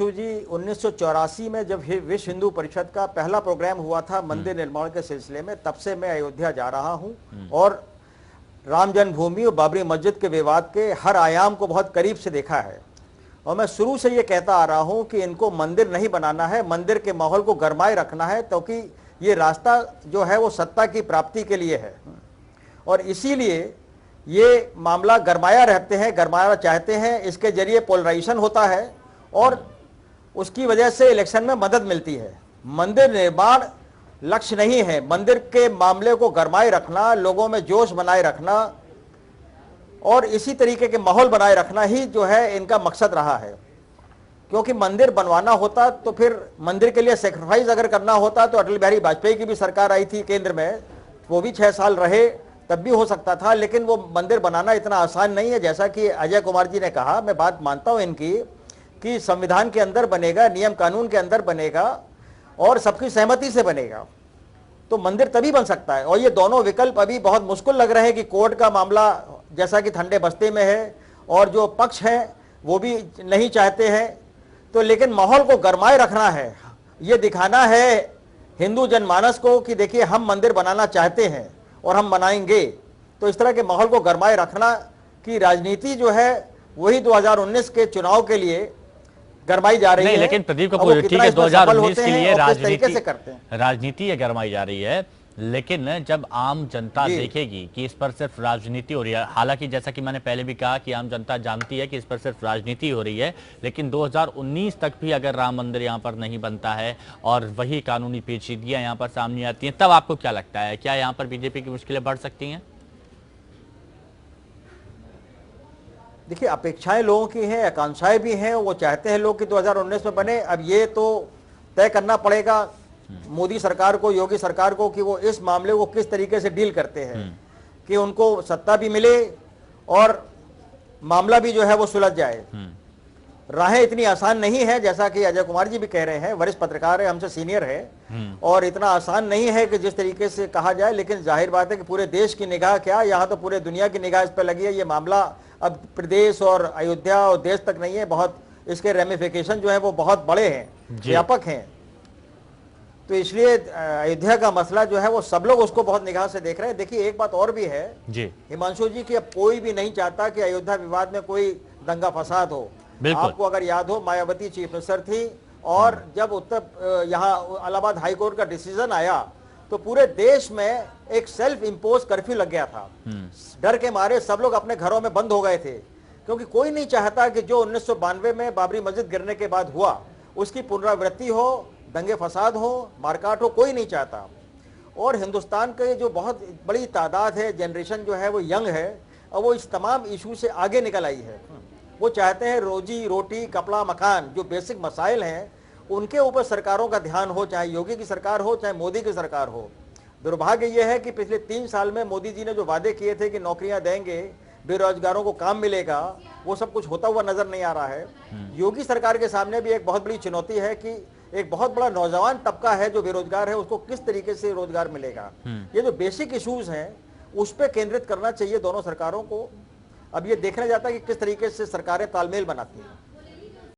जी 1984 में जब विश्व हिंदू परिषद का पहला प्रोग्राम हुआ था मंदिर निर्माण के सिलसिले में, तब से मैं अयोध्या जा रहा हूं और राम जन्मभूमि और बाबरी मस्जिद के विवाद के हर आयाम को बहुत करीब से देखा है। और मैं शुरू से ये कहता आ रहा हूं कि इनको मंदिर नहीं बनाना है, मंदिर के माहौल को गरमाए रखना है, क्योंकि ये रास्ता जो है वो सत्ता की प्राप्ति के लिए है और इसीलिए ये मामला गरमाया रहते हैं, गरमाया चाहते हैं। इसके जरिए पोलराइजेशन होता है और उसकी वजह से इलेक्शन में मदद मिलती है। मंदिर निर्माण लक्ष्य नहीं है, मंदिर के मामले को गरमाए रखना, लोगों में जोश बनाए रखना और इसी तरीके के माहौल बनाए रखना ही जो है इनका मकसद रहा है। क्योंकि मंदिर बनवाना होता तो फिर मंदिर के लिए सेक्रीफाइस अगर करना होता तो अटल बिहारी वाजपेयी की भी सरकार आई थी केंद्र में, वो भी 6 साल रहे, तब भी हो सकता था। लेकिन वो मंदिर बनाना इतना आसान नहीं है। जैसा कि अजय कुमार जी ने कहा, मैं बात मानता हूं इनकी कि संविधान के अंदर बनेगा, नियम कानून के अंदर बनेगा और सबकी सहमति से बनेगा तो मंदिर तभी बन सकता है। और ये दोनों विकल्प अभी बहुत मुश्किल लग रहे हैं कि कोर्ट का मामला जैसा कि ठंडे बस्ते में है और जो पक्ष हैं वो भी नहीं चाहते हैं। तो लेकिन माहौल को गरमाए रखना है, ये दिखाना है हिंदू जनमानस को कि देखिए हम मंदिर बनाना चाहते हैं और हम बनाएंगे। तो इस तरह के माहौल को गरमाए रखना की राजनीति जो है वही 2019 के चुनाव के लिए गरमाई जा रही है। लेकिन प्रदीप कपूर, ठीक है, 2019 के लिए राजनीति ये गरमाई जा रही है, लेकिन जब आम जनता देखेगी कि इस पर सिर्फ राजनीति हो रही है, हालांकि जैसा कि मैंने पहले भी कहा कि आम जनता जानती है कि इस पर सिर्फ राजनीति हो रही है, लेकिन 2019 तक भी अगर राम मंदिर यहां पर नहीं बनता है और वही कानूनी पेचीदगियां यहां पर सामने आती हैं, तब आपको क्या लगता है, क्या यहां पर बीजेपी की मुश्किलें बढ़ सकती हैं? देखिए, अपेक्षाएं लोगों की हैं, आकांक्षाएं भी हैं, वो चाहते हैं लोग कि 2019 में बने। अब ये तो तय करना पड़ेगा मोदी सरकार को, योगी सरकार को कि वो इस मामले को किस तरीके से डील करते हैं कि उनको सत्ता भी मिले और मामला भी जो है वो सुलझ जाए। राहें इतनी आसान नहीं है, जैसा कि अजय कुमार जी भी कह रहे हैं, वरिष्ठ पत्रकार है, हमसे सीनियर है, और इतना आसान नहीं है कि जिस तरीके से कहा जाए। लेकिन जाहिर बात है कि पूरे देश की निगाह, क्या यहाँ तो पूरे दुनिया की निगाह इस पर लगी है। ये मामला अब प्रदेश और अयोध्या और देश तक नहीं है, बहुत इसके रेमिफिकेशन जो है वो बहुत बड़े हैं, व्यापक हैं। तो इसलिए अयोध्या का मसला जो है वो सब लोग उसको बहुत निगाह से देख रहे हैं। देखिए, एक बात और भी है हिमांशु जी की, अब कोई भी नहीं चाहता कि अयोध्या विवाद में कोई दंगा फसाद हो। आपको अगर याद हो, मायावती चीफ मिनिस्टर थी और जब यहाँ इलाहाबाद हाईकोर्ट का डिसीजन आया तो पूरे देश में एक सेल्फ इम्पोज कर्फ्यू लग गया था। डर के मारे सब लोग अपने घरों में बंद हो गए थे, क्योंकि कोई नहीं चाहता कि जो 1992 में बाबरी मस्जिद गिरने के बाद हुआ उसकी पुनरावृत्ति हो, दंगे फसाद हो, मारकाट हो, कोई नहीं चाहता। और हिंदुस्तान के जो बहुत बड़ी तादाद है, जनरेशन जो है वो यंग है और वो इस तमाम इशू से आगे निकल आई है। वो चाहते हैं रोजी रोटी, कपड़ा, मकान, जो बेसिक मसाइल हैं उनके ऊपर सरकारों का ध्यान हो, चाहे योगी की सरकार हो चाहे मोदी की सरकार हो। दुर्भाग्य यह है कि पिछले 3 साल में मोदी जी ने जो वादे किए थे कि नौकरियां देंगे, बेरोजगारों को काम मिलेगा, वो सब कुछ होता हुआ नजर नहीं आ रहा है। योगी सरकार के सामने भी एक बहुत बड़ी चुनौती है कि एक बहुत बड़ा नौजवान तबका है जो बेरोजगार है, उसको किस तरीके से रोजगार मिलेगा। ये जो बेसिक इश्यूज हैं उस पर केंद्रित करना चाहिए दोनों सरकारों को। अब ये देखने जाता है कि किस तरीके से सरकारें तालमेल बनाती हैं।